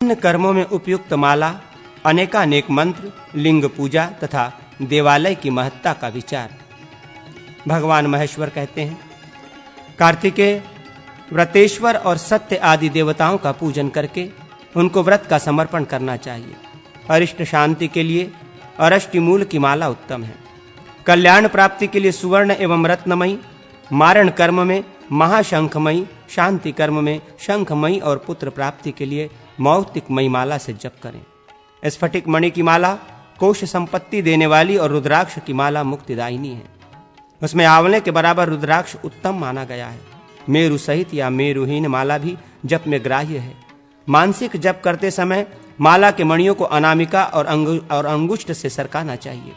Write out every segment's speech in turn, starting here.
इन कर्मों में उपयुक्त माला, अनेकानेक मंत्र, लिंग पूजा तथा देवालय की महत्ता का विचार। भगवान महेश्वर कहते हैं, कार्तिकेय व्रतेश्वर और सत्य आदि देवताओं का पूजन करके उनको व्रत का समर्पण करना चाहिए। अरिष्ट शांति के लिए अरष्टिमूल की माला उत्तम है। कल्याण प्राप्ति के लिए सुवर्ण एवं रत्नमयी, मारण कर्म में महाशंखमयी, शांति कर्म में शंखमयी और पुत्र प्राप्ति के लिए मौक्तिकमयी माला से जप करें। स्फटिक मणि की माला कोश संपत्ति देने वाली और रुद्राक्ष की माला मुक्तिदायिनी है। उसमें आंवले के बराबर रुद्राक्ष उत्तम माना गया है। मेरु सहित या मेरुहीन माला भी जप में ग्राह्य है। मानसिक जप करते समय माला के मणियों को अनामिका और अंगुष्ठ से सरकाना चाहिए।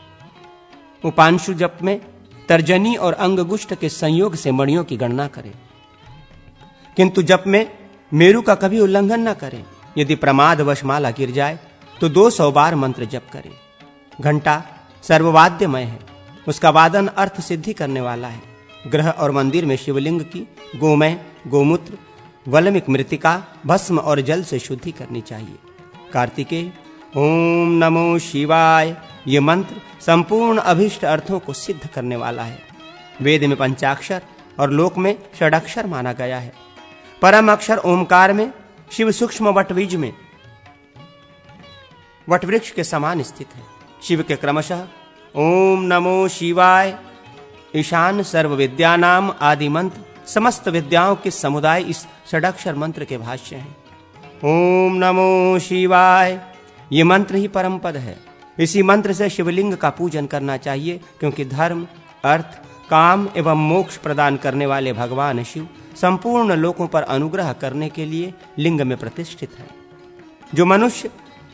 उपांशु जप में तर्जनी और अंगुष्ठ के संयोग से मणियों की गणना करें, किंतु जप में मेरु का कभी उल्लंघन न करें। यदि प्रमादवश माला गिर जाए तो 200 बार मंत्र जप करें। घंटा सर्ववाद्यमय है, उसका वादन अर्थ सिद्धि करने वाला है। गृह और मंदिर में शिवलिंग की गोमय, गोमूत्र, वल्मिक मृतिका, भस्म और जल से शुद्धि करनी चाहिए। कार्तिकेय ओम नमो शिवाय ये मंत्र संपूर्ण अभिष्ट अर्थों को सिद्ध करने वाला है। वेद में पंचाक्षर और लोक में षडाक्षर माना गया है। परम अक्षर ओमकार में शिव सूक्ष्म वटबीज में वटवृक्ष के समान स्थित है। शिव के क्रमशः ओम नमो शिवाय, ईशान सर्व विद्यानाम आदि मंत्र समस्त विद्याओं के समुदाय इस षडाक्षर मंत्र के भाष्य हैं। ओम नमो शिवाय ये मंत्र ही परम पद है। इसी मंत्र से शिवलिंग का पूजन करना चाहिए, क्योंकि धर्म, अर्थ, काम एवं मोक्ष प्रदान करने वाले भगवान शिव संपूर्ण लोकों पर अनुग्रह करने के लिए लिंग में प्रतिष्ठित है। जो मनुष्य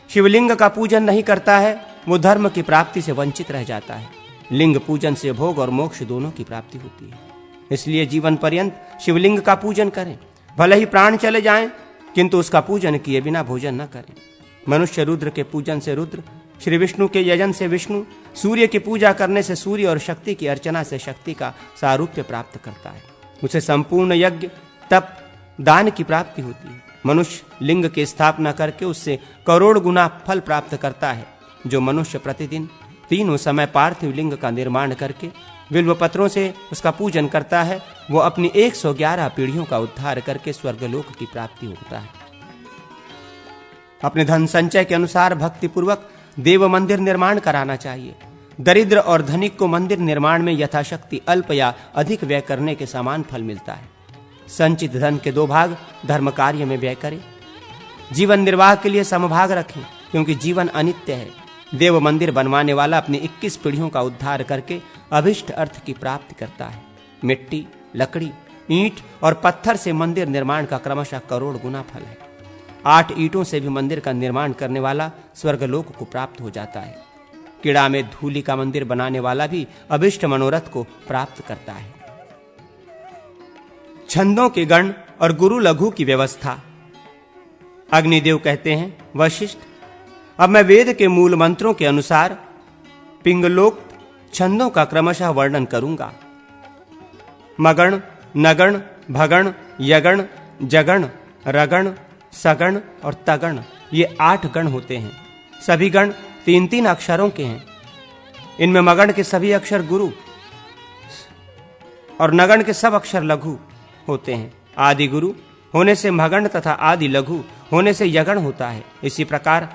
शिवलिंग का पूजन नहीं करता है वो धर्म की प्राप्ति से वंचित रह जाता है। लिंग पूजन से भोग और मोक्ष दोनों की प्राप्ति होती है। इसलिए जीवन पर्यंत शिवलिंग का पूजन करें। भले ही प्राण चले जाएं, किंतु उसका पूजन किए बिना भोजन न करें। मनुष्य रुद्र के पूजन से रुद्र, श्री विष्णु के यजन से विष्णु, सूर्य की पूजा करने से सूर्य और शक्ति की अर्चना से शक्ति का सारूप्य प्राप्त करता है। उसे संपूर्ण यज्ञ, तप, दान की प्राप्ति होती है। मनुष्य लिंग की स्थापना करके उससे करोड़ गुना फल प्राप्त करता है। जो मनुष्य प्रतिदिन तीनों समय पार्थिव लिंग का निर्माण करके बिल्व पत्रों से उसका पूजन करता है, वो अपनी 111 पीढ़ियों का उद्धार करके स्वर्गलोक की प्राप्ति होता है। अपने धन संचय के अनुसार भक्ति पूर्वक देव मंदिर निर्माण कराना चाहिए। दरिद्र और धनिक को मंदिर निर्माण में यथाशक्ति अल्प या अधिक व्यय करने के समान फल मिलता है। संचित धन के 2 भाग धर्म कार्य में व्यय करें। जीवन निर्वाह के लिए समभाग रखें, क्योंकि जीवन अनित्य है। देव मंदिर बनवाने वाला अपनी 21 पीढ़ियों का उद्धार करके अभिष्ट अर्थ की प्राप्ति करता है। मिट्टी, लकड़ी, ईंट और पत्थर से मंदिर निर्माण का क्रमशः करोड़ गुना फल है। 8 ईंटों से भी मंदिर का निर्माण करने वाला स्वर्गलोक को प्राप्त हो जाता है। किड़ा में धूलि का मंदिर बनाने वाला भी अभिष्ट मनोरथ को प्राप्त करता है। छंदों के गण और गुरु लघु की व्यवस्था। अग्निदेव कहते हैं, वशिष्ठ अब मैं वेद के मूल मंत्रों के अनुसार पिंगलोक्त छंदों का क्रमशः वर्णन करूंगा। मगण, नगण, भगण, यगण, जगण, रगण, सगण और तगण ये 8 गण होते हैं। सभी गण 3-3 अक्षरों के हैं। इनमें मगण के सभी अक्षर गुरु और नगण के सब अक्षर लघु होते हैं। आदि गुरु होने से मगण तथा आदि लघु होने से यगण होता है। इसी प्रकार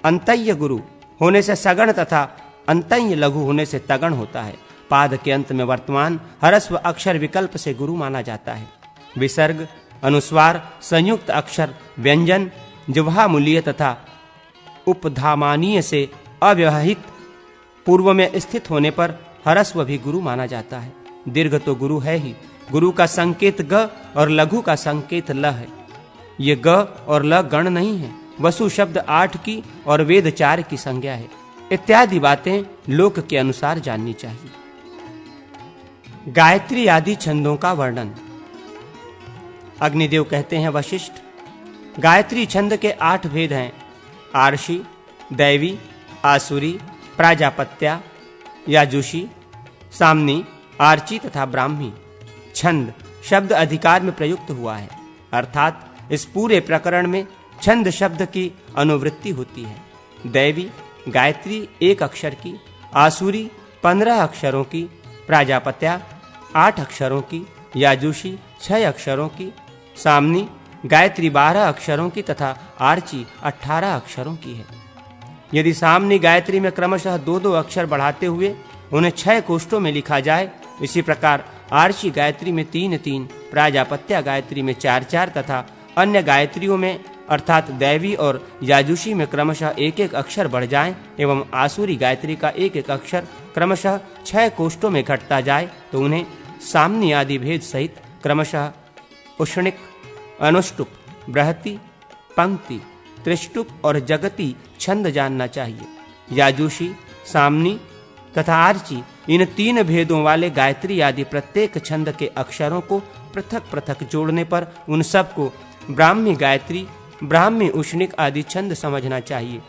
अंतय गुरु होने से सगण तथा अंतय लघु होने से तगण होता है। पाद के अंत में वर्तमान ह्रस्व अक्षर विकल्प से गुरु माना जाता है। विसर्ग, अनुस्वार, संयुक्त अक्षर, व्यंजन, जिह्वा मूलीय तथा उपधामानीय से अव्यवहित पूर्व में स्थित होने पर ह्रस्व भी गुरु माना जाता है। दीर्घ तो गुरु है ही। गुरु का संकेत ग और लघु का संकेत ल है। ये ग और ल गण नहीं है। वसु शब्द 8 की और वेद 4 की संज्ञा है। इत्यादि बातें लोक के अनुसार जाननी चाहिए। गायत्री आदि छंदों का वर्णन। अग्निदेव कहते हैं, वशिष्ठ गायत्री छंद के 8 भेद हैं। आर्षि, दैवी, आसुरी, प्राजापत्या, याजुषी, सामनी, आर्ची तथा ब्राह्मी। छंद शब्द अधिकार में प्रयुक्त हुआ है, अर्थात इस पूरे प्रकरण में छंद शब्द की अनुवृत्ति होती है। दैवी गायत्री 1 अक्षर की, आसुरी 15 अक्षरों की, प्राजापत्या 8 अक्षरों की, याजुषी 6 अक्षरों की, सामनी गायत्री 12 अक्षरों की तथा आर्ची 18 अक्षरों की है। यदि सामनी गायत्री में क्रमशः 2-2 अक्षर बढ़ाते हुए उन्हें 6 कोष्ठों में लिखा जाए, इसी प्रकार आर्ची गायत्री में 3-3, प्राजापत्या गायत्री में 4-4 तथा अन्य गायत्रियों में अर्थात दैवी और याजुषी में क्रमशः 1-1 अक्षर बढ़ जाएं एवं आसुरी गायत्री का 1-1 अक्षर क्रमशः 6 कोष्ठों में घटता जाए तो उन्हें सामनी आदि भेद सहित क्रमशः उष्णिक, अनुष्टुप, बृहति, पंक्ति, त्रिष्टुप और जगती छंद जानना चाहिए। याजुषी, सामनी तथा आर्ची इन 3 भेदों वाले गायत्री आदि प्रत्येक छंद के अक्षरों को पृथक-पृथक जोड़ने पर उन सब को ब्राह्मी गायत्री, ब्राह्मी उष्णिक आदि छंद समझना चाहिए।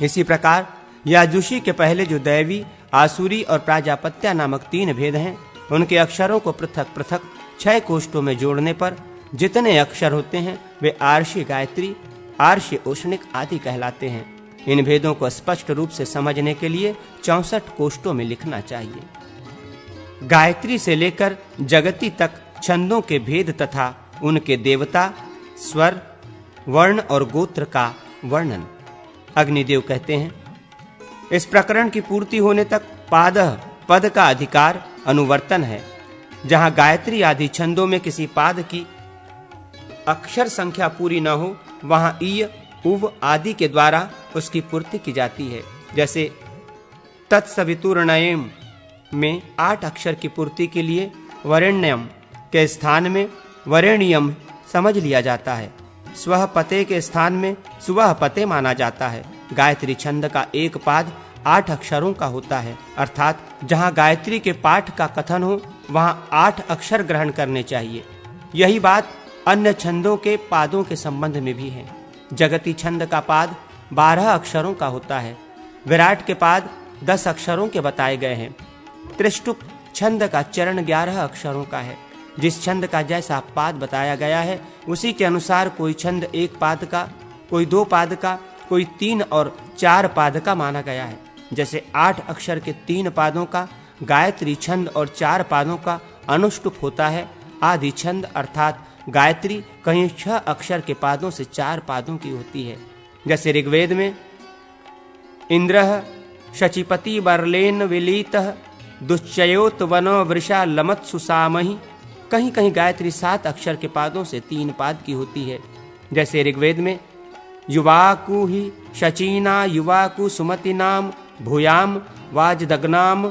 इसी प्रकार याजुषी के पहले जो दैवी, आसुरी और प्राजापत्या नामक 3 भेद हैं, उनके अक्षरों को पृथक-पृथक 6 कोष्ठों में जोड़ने पर जितने अक्षर होते हैं वे आर्षी गायत्री, आर्षी उष्णिक आदि कहलाते हैं। इन भेदों को स्पष्ट रूप से समझने के लिए 64 कोष्ठों में लिखना चाहिए। गायत्री से लेकर जगती तक छंदों के भेद तथा उनके देवता, स्वर, वर्ण और गोत्र का वर्णन। अग्निदेव कहते हैं, इस प्रकरण की पूर्ति होने तक पद का अधिकार अनुवर्तन है। जहां गायत्री आदि छंदों में किसी पाद की अक्षर संख्या पूरी न हो, वहां ईय, उव आदि के द्वारा उसकी पूर्ति की जाती है। जैसे तत्सवितुर्णयम् में 8 अक्षर की पूर्ति के लिए वरेण्यम के स्थान में वरेण्यम समझ लिया जाता है। स्वः पते के स्थान में सुवह पते माना जाता है। गायत्री छंद का एक पाद 8 अक्षरों का होता है, अर्थात जहां गायत्री के पाठ का कथन हो वहां 8 अक्षर ग्रहण करने चाहिए। यही बात अन्य छंदों के पादों के संबंध में भी है। जगती छंद का पाद 12 अक्षरों का होता है। विराट के पाद 10 अक्षरों के बताए गए हैं। त्रिष्टुप छंद का चरण 11 अक्षरों का है। जिस छंद का जैसा पाद बताया गया है उसी के अनुसार कोई छंद 1 पाद का, कोई 2 पाद का, कोई 3 और 4 पाद का माना गया है। जैसे 8 अक्षर के 3 पादों का गायत्री छंद और 4 पादों का अनुष्टुप होता है। आदि छंद अर्थात गायत्री कहीं 6 अक्षर के पादों से 4 पादों की होती है। जैसे ऋग्वेद में इंद्रः शचीपति बर्लेन विलीतः दुश्चयोत वनो वृषा लमत सुसामहि, कहीं कहीं गायत्री 7 अक्षर के पादों से 3 पाद की होती है। जैसे ऋग्वेद में युवाकु ही शचीना युवाकु सुमति नाम भूयाम वाजदग्नाम,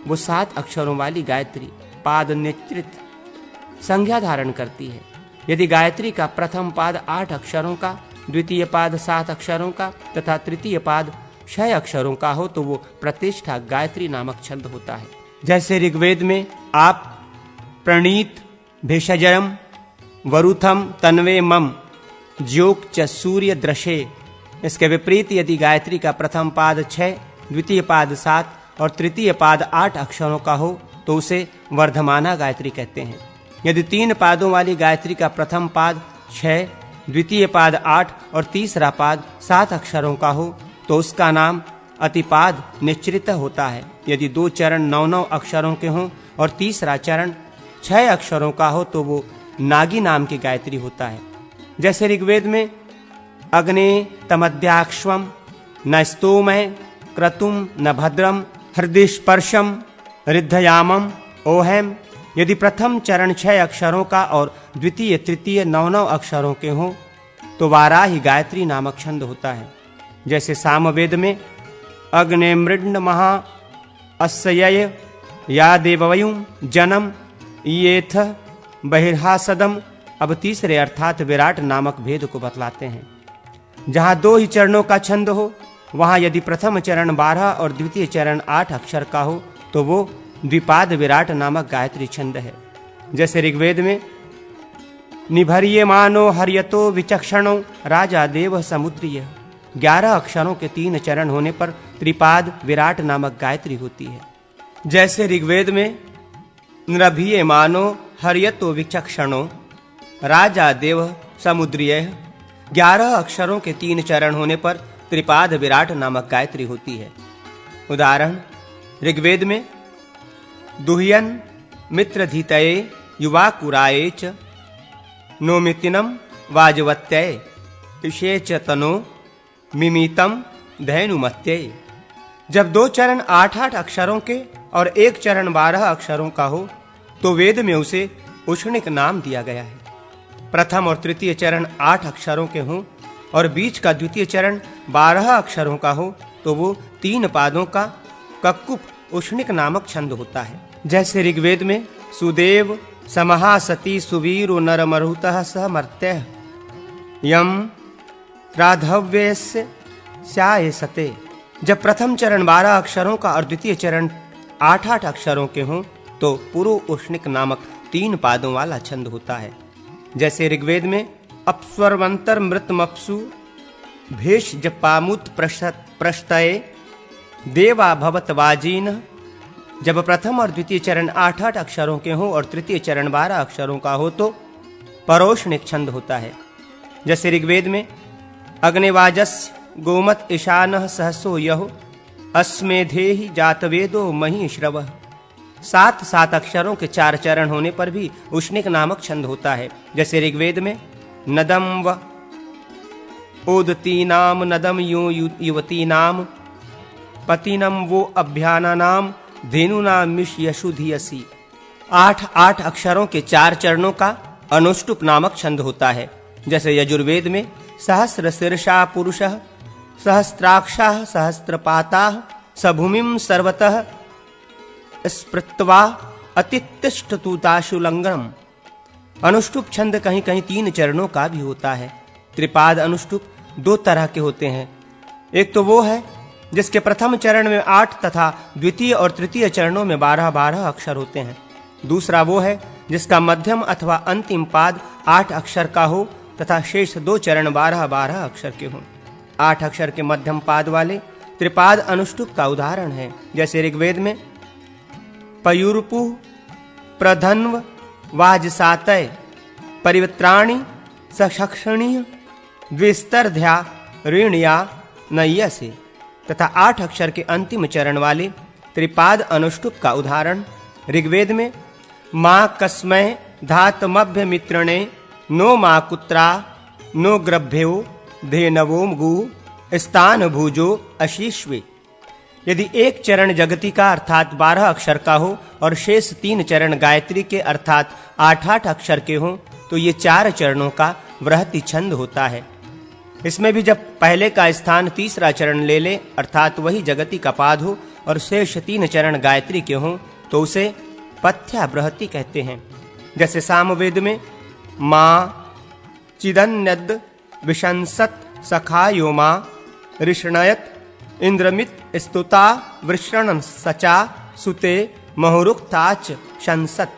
वो 7 अक्षरों वाली गायत्री पाद निश्चित संज्ञा धारण करती है। यदि गायत्री का प्रथम पाद 8 अक्षरों का, द्वितीय पाद 7 अक्षरों का तथा तृतीय पाद 6 अक्षरों का हो तो वो प्रतिष्ठा गायत्री नामक छंद होता है। जैसे ऋग्वेद में आप प्रणीत भेषजयम वरुथम तन्वे मम ज्योक च सूर्य दृशे, इसके विपरीत यदि गायत्री का प्रथम पाद 6, द्वितीय पाद 7 और तृतीय पाद 8 अक्षरों का हो तो उसे वर्धमाना गायत्री कहते हैं। यदि 3 पादों वाली गायत्री का प्रथम पाद 6, द्वितीय पाद 8 और तीसरा पाद 7 अक्षरों का हो तो उसका नाम अतिपाद निश्चित होता है। यदि 2 चरण 9-9 अक्षरों के हों और तीसरा चरण 6 अक्षरों का हो तो वो नागी नाम की गायत्री होता है। जैसे ऋग्वेद में अग्ने तमद्याक्ष्वम न स्तोमय क्रतुम न भद्रम हृदय स्पर्शम रिद्धयामम ओहम, यदि प्रथम चरण 6 अक्षरों का और द्वितीय तृतीय 9-9 अक्षरों के हों तो वाराही गायत्री नामक छंद होता है। जैसे सामवेद में अग्ने मृड महा अस्यय या देववयुम जनम येथ बहिर्हासदम, अब तीसरे अर्थात विराट नामक भेद को बतलाते हैं। जहां 2 ही चरणों का छंद हो वहां यदि प्रथम चरण 12 और द्वितीय चरण 8 अक्षर का हो तो वो द्विपाद विराट नामक गायत्री छंद है। जैसे ऋग्वेद में निभर्यमानो हर्यतो विचक्षणो राजा देव समुद्रीय, 11 अक्षरों के 3 चरण होने पर त्रिपाद विराट नामक गायत्री होती है। जैसे ऋग्वेद में नृभ्यमानो हर्यतो विचक्षणो राजा देव समुद्रीय 11 अक्षरों के 3 चरण होने पर त्रिपाद विराट नामक गायत्री होती है। उदाहरण, ऋग्वेद में दुह्यन मित्रधीतये युवाकुराये च नोमितिनम वाजवत्यये इषे च तनो मिमितम धैनुमत्यये। जब 2 चरण 8-8 अक्षरों के और 1 चरण 12 अक्षरों का हो तो वेद में उसे उष्णिक नाम दिया गया है। प्रथम और तृतीय चरण 8 अक्षरों के हों और बीच का द्वितीय चरण 12 अक्षरों का हो तो वो 3 पादों का कक्कुप उष्णिक नामक छंद होता है। जैसे ऋग्वेद में सुदेव समहासती सुवीरो नरमरुतः सह मर्त्यः यम राधव्यस्य स्यायसते। जब प्रथम चरण 12 अक्षरों का और द्वितीय चरण 8-8 अक्षरों के हों तो पुरु उष्णिक नामक 3 पादों वाला छंद होता है। जैसे ऋग्वेद में अपस्वरवंतर मृतमप्सु भेष जपामुत प्रष्टये देवा भवतवाजीन। जब प्रथम और द्वितीय चरण 8-8 अक्षरों के हों और तृतीय चरण 12 अक्षरों का हो तो परोष्णिक छंद होता है। जैसे ऋग्वेद में अग्निवाजस्य गोमत ईशानः सहसो यहो अस्मेधेहि जातवेदो मही श्रवः। 7 अक्षरों के 4 चरण होने पर भी उष्णिक नामक छंद होता है। जैसे ऋग्वेद में नदम व ओदतीनाम नदम यो युवतीनाम पतिनम वो अभ्यानानाम धेनुनाम मिष यशुधियसी। 8 अक्षरों के 4 चरणों का अनुष्टुप नामक छंद होता है। जैसे यजुर्वेद में सहस्र शीर्षा पुरुषः सहस्त्राक्षाः सहस्त्रपाताः सभूमिं सर्वतः स्पृत्वा अतितिष्ठतु लंगरम। अनुष्टुप छंद कहीं कहीं 3 चरणों का भी होता है। त्रिपाद अनुष्टुप 2 तरह के होते हैं। एक तो वो है जिसके प्रथम चरण में 8 तथा द्वितीय और तृतीय चरणों में 12-12 अक्षर होते हैं। दूसरा वो है जिसका मध्यम अथवा अंतिम पाद 8 अक्षर का हो तथा शेष 2 चरण 12-12 अक्षर के हों। 8 अक्षर के मध्यम पाद वाले त्रिपाद अनुष्टुप का उदाहरण है। जैसे ऋग्वेद में पयूर्पु प्रधन्व वाजसातय परिवत्राणि सक्षणीय द्विस्तरध्या ऋणया नय्यसे तथा 8 अक्षर के अंतिम चरण वाले त्रिपाद अनुष्टुप का उदाहरण ऋग्वेद में मां कस्मै धातमभ्य मित्रणे नो मा कुत्रा नो ग्रभ्यो धेनवो गु स्थान भुजो अशीश्वे। यदि 1 चरण जगति का अर्थात 12 अक्षर का हो और शेष 3 चरण गायत्री के अर्थात 8-8 अक्षर के हों तो ये 4 चरणों का वृहति छंद होता है। इसमें भी जब पहले का स्थान तीसरा चरण ले ले अर्थात वही जगति का पाद हो और शेष 3 चरण गायत्री के हों तो उसे पथ्या बृहति कहते हैं। जैसे सामवेद में मां चिदन्यद विशंसत सखायो मां ऋषणयत इंद्रमित स्तुता वृषण सचा सुते महुरुक्ताच शंसत।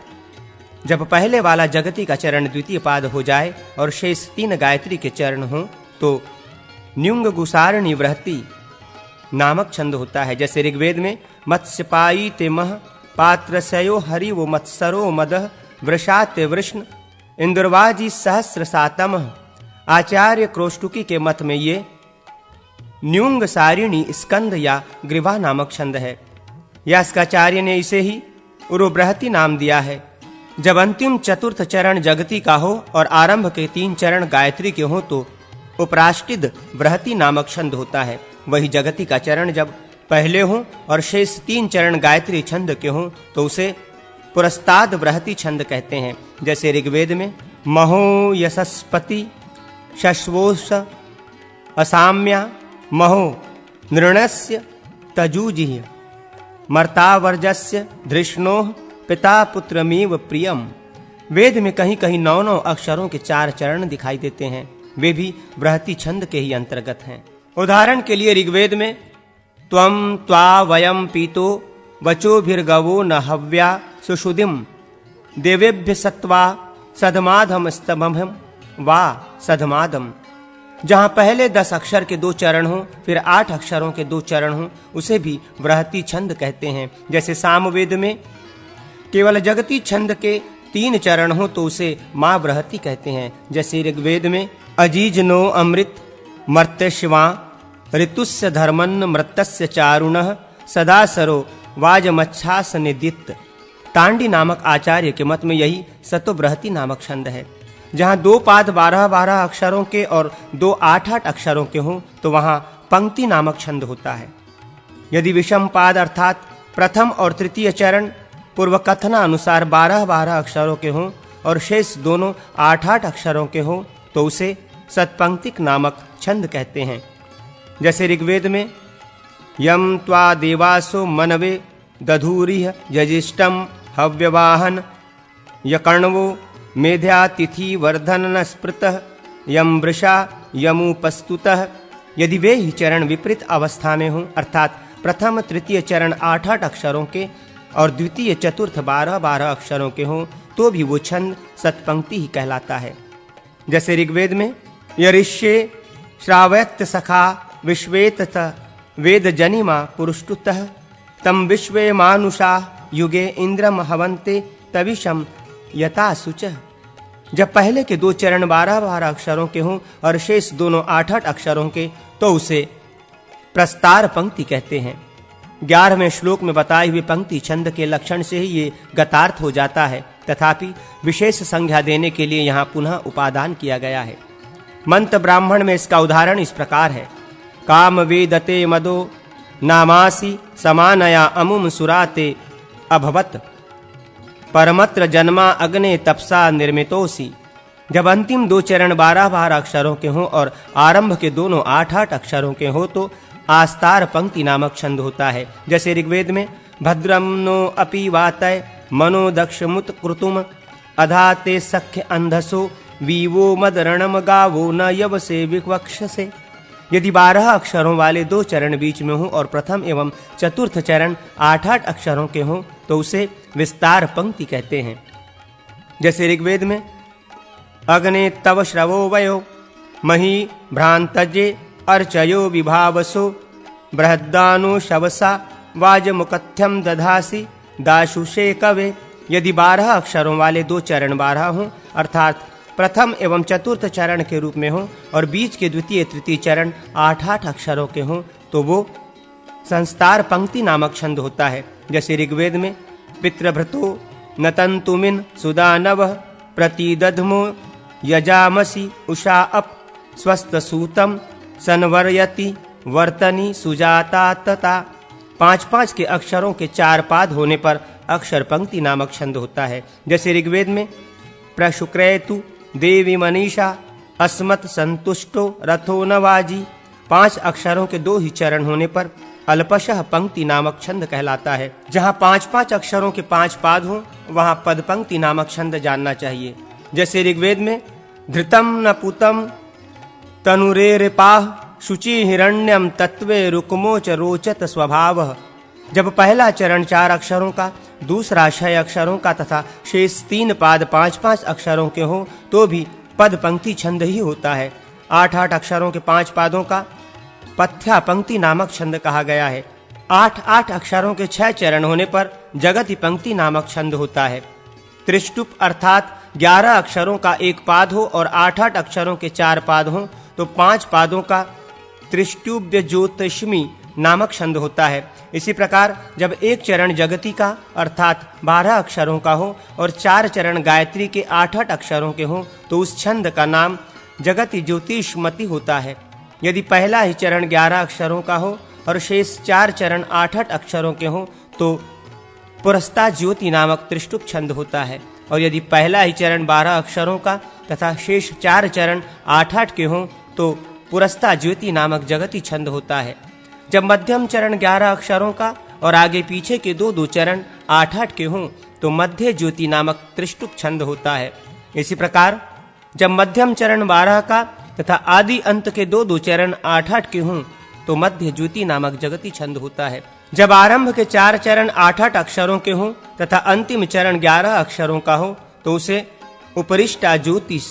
जब पहले वाला जगति का चरण द्वितीय पाद हो जाए और शेष 3 गायत्री के चरण हों तो न्युंग गुसारणी वृहति नामक छंद होता है। जैसे ऋग्वेद में मत्स्यपाई ते मह पात्रसयो हरिवो मत्सरो मदः वृषाते वृष्ण इंद्रवाजी सहस्र सातमः। आचार्य क्रोष्टुकी के मत में ये न्युंग सारिणी स्कंद या ग्रीवा नामक छंद है। यास्काचार्य ने इसे ही उरुबृहति नाम दिया है। जब अंतिम चतुर्थ चरण जगति का हो और आरंभ के 3 चरण गायत्री के हो तो उपराष्टिद बृहति नामक छंद होता है। वही जगति का चरण जब पहले हो और शेष 3 चरण गायत्री छंद के हों तो उसे पुरस्ताद बृहति छंद कहते हैं। जैसे ऋग्वेद में महो यशस्पति शश्वोष असाम्या महो नृणस्य तजूजिह मर्तावर्जस्य धृष्णोः पिता पुत्रमेव प्रियम। वेद में कहीं कहीं 9 अक्षरों के 4 चरण दिखाई देते हैं। वे भी बृहति छंद के ही अंतर्गत हैं। उदाहरण के लिए ऋग्वेद में त्वं त्वा वयं पीतो वचोभिर्गवो न हव्या सुषुदिम देवेभ्य सत्वा सधमाधम स्तंभम वा सधमादम। जहाँ पहले 10 अक्षर के 2 चरण हों फिर 8 अक्षरों के 2 चरण हों उसे भी बृहति छंद कहते हैं। जैसे सामवेद में केवल जगती छंद के 3 चरण हों तो उसे माँ बृहति कहते हैं। जैसे ऋग्वेद में अजीजनो अमृत मर्त्यशिवा ऋतुस्य धर्मन्न मृतस्य चारुणः सदा सरो वाजमच्छास निदित। तांडी नामक आचार्य के मत में यही सतोबृहति नामक छंद है। जहाँ 2 पाद 12-12 अक्षरों के और 2 8-8 अक्षरों के हों तो वहाँ पंक्ति नामक छंद होता है। यदि विषम पाद अर्थात प्रथम और तृतीय चरण पूर्व कथना अनुसार 12-12 अक्षरों के हों और शेष दोनों 8-8 अक्षरों के हों तो उसे सतपंक्तिक नामक छंद कहते हैं। जैसे ऋग्वेद में यम त्वा देवासो मनवे दधूरिह यजिष्टम हव्यवाहन यकर्णवो मेध्यातिथि वर्धन स्मृतः यम वृषा यमुपस्तुतः। यदि वे ही चरण विपरीत अवस्था में हों अर्थात प्रथम तृतीय चरण 8-8 अक्षरों के और द्वितीय चतुर्थ 12-12 अक्षरों के हों तो भी वो छंद सतपंक्ति ही कहलाता है। जैसे ऋग्वेद में यरिष्ये श्रावयत सखा विश्वेत वेद जनिमा पुरुष्टुतः तम विश्वे मानुषा युगे इंद्रम हवन्ते तविषम यथा सुचः। जब पहले के 2 चरण 12-12 अक्षरों के हों और शेष दोनों 8-8 अक्षरों के तो उसे प्रस्तार पंक्ति कहते हैं। 11वें श्लोक में बताए हुए पंक्ति छंद के लक्षण से ही ये गतार्थ हो जाता है, तथापि विशेष संज्ञा देने के लिए यहाँ पुनः उपादान किया गया है। मंत्र ब्राह्मण में इसका उदाहरण इस प्रकार है। काम वेदते मदो नामासि समानया अमुम सुराते अभवत परमत्र जन्मा अग्ने तपसा निर्मितोसी। जब अंतिम 2 चरण 12-12 अक्षरों के हों और आरंभ के दोनों 8-8 अक्षरों के हों तो आस्तार पंक्ति नामक छंद होता है। जैसे ऋग्वेद में भद्रम नो अपि वातय मनो दक्षमुत कृतुम अधाते सख्य अंधसो वीवो मदरणम गावो न यवसे विवक्षसे। यदि 12 अक्षरों वाले 2 चरण बीच में हों और प्रथम एवं चतुर्थ चरण 8-8 अक्षरों के हों तो उसे विस्तार पंक्ति कहते हैं। जैसे ऋग्वेद में अग्ने तव श्रवो वयो मही भ्रांतजे अर्चयो विभावसो बृहद्दानो शवसा वाजमुकथ्यम दधासी दाशुषे कवे। यदि 12 अक्षरों वाले 2 चरण 12 हों अर्थात प्रथम एवं चतुर्थ चरण के रूप में हों और बीच के द्वितीय तृतीय चरण 8-8 अक्षरों के हों तो वो संस्तार पंक्ति नामक छंद होता है। जैसे ऋग्वेद में पितृभृतो नतन्तुमिन सुदानवः प्रतिदध्मो यजामसि उषा अप स्वस्थ सूतम संवर्यति वर्तनी सुजाता तता। 5-5 के अक्षरों के 4 पाद होने पर अक्षर पंक्ति नामक छंद होता है। जैसे ऋग्वेद में प्रशुक्रेतु देवी मनीषा अस्मत् संतुष्टो रथो नवाजी। 5 अक्षरों के 2 ही चरण होने पर अल्पशः पंक्ति नामक छंद कहलाता है। जहाँ 5-5 अक्षरों के 5 पाद हों वहाँ पद पंक्ति नामक छंद जानना चाहिए। जैसे ऋग्वेद में धृतम न पुतम तनुरेरिपाह शुचि हिरण्यम तत्वे रुक्मोच रोचत स्वभावः। जब पहला चरण 4 अक्षरों का, दूसरा 6 अक्षरों का तथा शेष 3 पाद 5-5 अक्षरों के हों तो भी पद पंक्ति छंद ही होता है। 8-8 अक्षरों के 5 पादों का पथ्या पंक्ति नामक छंद कहा गया है। 8-8 अक्षरों के 6 चरण होने पर जगति पंक्ति नामक छंद होता है। त्रिष्टुप अर्थात 11 अक्षरों का 1 पाद हो और 8-8 अक्षरों के 4 पाद हों तो 5 पादों का त्रिष्टुब्य ज्योतिष्मी नामक छंद होता है। इसी प्रकार जब एक चरण जगति का अर्थात 12 अक्षरों का हो और 4 चरण गायत्री के 8-8 अक्षरों के हों तो उस छंद का नाम जगति ज्योतिषमति होता है। यदि पहला ही चरण 11 अक्षरों का हो और शेष 4 चरण 8-8 अक्षरों के हों तो पुरस्ता ज्योति नामक त्रिष्टुप छंद होता है। और यदि पहला ही चरण 12 अक्षरों का तथा शेष 4 चरण 8-8 के हों तो पुरस्ता ज्योति नामक जगति छंद होता है। जब मध्यम चरण 11 अक्षरों का और आगे पीछे के 2-2 चरण 8-8 के हों तो मध्य ज्योति नामक त्रिष्टुप छंद होता है। इसी प्रकार जब मध्यम चरण 12 का तथा आदि अंत के 2-2 चरण 8-8 के हों तो मध्य ज्योति नामक जगति छंद होता है। जब आरंभ के 4 चरण 8-8 अक्षरों के हों तथा अंतिम चरण 11 अक्षरों का हो तो उसे उपरिष्टा ज्योतिष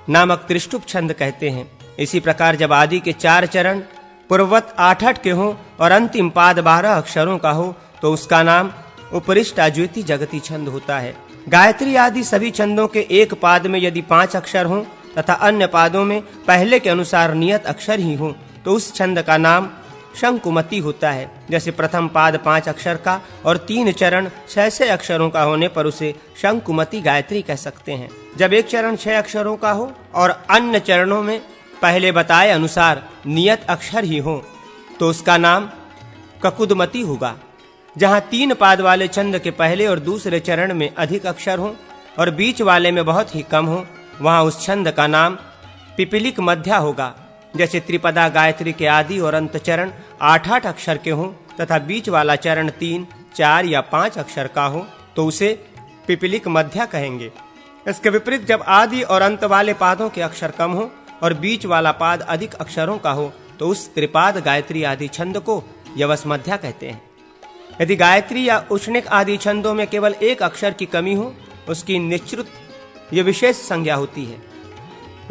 नामक त्रिष्टुप छंद कहते हैं। इसी प्रकार जब आदि के 4 चरण पूर्ववत 8-8 के हों और अंतिम पाद 12 अक्षरों का हो तो उसका नाम उपरिष्टा ज्योति जगति छंद होता है। गायत्री आदि सभी छंदों के एक पाद में यदि 5 अक्षर हों तथा अन्य पादों में पहले के अनुसार नियत अक्षर ही हो तो उस छंद का नाम शंकुमति होता है। जैसे प्रथम पाद 5 अक्षर का और 3 चरण 6 अक्षरों का होने पर उसे शंकुमति गायत्री कह सकते हैं। जब एक चरण 6 अक्षरों का हो और अन्य चरणों में पहले बताए अनुसार नियत अक्षर ही हो तो उसका नाम ककुदमती होगा। जहाँ 3 पाद वाले छंद के पहले और दूसरे चरण में अधिक अक्षर हो और बीच वाले में बहुत ही कम हो वहाँ उस छंद का नाम पिपीलिक मध्या होगा। जैसे त्रिपदा गायत्री के आदि और अंत चरण 8-8 अक्षर के हों तथा बीच वाला चरण 3, 4 या 5 अक्षर का हो तो उसे पिपीलिक मध्या कहेंगे। इसके विपरीत जब आदि और अंत वाले पादों के अक्षर कम हो और बीच वाला पाद अधिक अक्षरों का हो तो उस त्रिपाद गायत्री आदि छंद को यवस मध्या कहते हैं। यदि गायत्री या उष्णिक आदि छंदों में केवल एक अक्षर की कमी हो उसकी निश्चित ये विशेष संज्ञा होती है।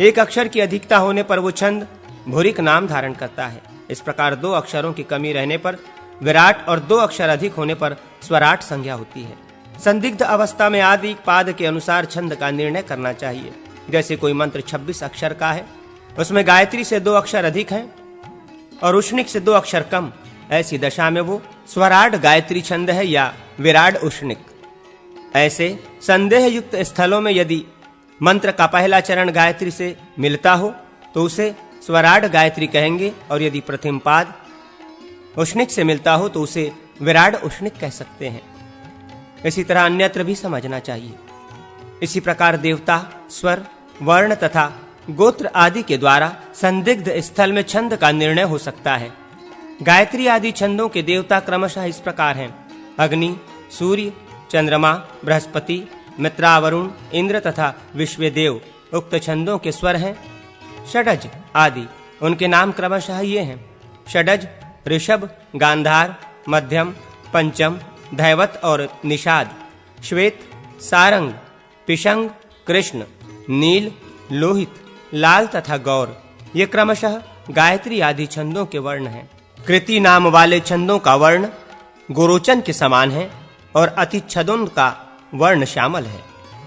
एक अक्षर की अधिकता होने पर वो छंद भूरिक नाम धारण करता है। इस प्रकार 2 अक्षरों की कमी रहने पर विराट और 2 अक्षर अधिक होने पर स्वराट संज्ञा होती है। संदिग्ध अवस्था में आदि पाद के अनुसार छंद का निर्णय करना चाहिए। जैसे कोई मंत्र 26 अक्षर का है, उसमें गायत्री से 2 अक्षर अधिक हैं और उष्णिक से 2 अक्षर कम, ऐसी दशा में वो स्वराट गायत्री छंद है या विराट उष्णिक। ऐसे संदेह युक्त स्थलों में यदि मंत्र का पहला चरण गायत्री से मिलता हो तो उसे स्वराट गायत्री कहेंगे और यदि प्रथम पाद उष्णिक से मिलता हो तो उसे विराट उष्णिक कह सकते हैं। इसी तरह अन्यत्र भी समझना चाहिए। इसी प्रकार देवता, स्वर, वर्ण तथा गोत्र आदि के द्वारा संदिग्ध स्थल में छंद का निर्णय हो सकता है। गायत्री आदि छंदों के देवता क्रमशः इस प्रकार हैं: अग्नि, सूर्य, चंद्रमा, बृहस्पति, मित्रा, वरुण, इंद्र तथा विश्वदेव। उक्त छंदों के स्वर हैं षडज आदि। उनके नाम क्रमशः ये हैं: षडज, ऋषभ, गांधार, मध्यम, पंचम, धैवत और निषाद, श्वेत, सारंग, पिशंग, कृष्ण, नील, लोहित, लाल तथा गौर। ये क्रमशः गायत्री आदि छंदों के वर्ण हैं। कृति नाम वाले छंदों का वर्ण गोरोचन के समान है और अतिच्छदों का वर्ण श्यामल है।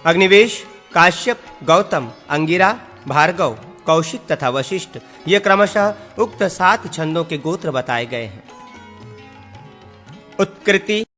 अग्निवेश, काश्यप, गौतम, अंगिरा, भार्गव, कौशिक तथा वशिष्ठ ये क्रमशः उक्त 7 छंदों के गोत्र बताए गए हैं। उत्कृति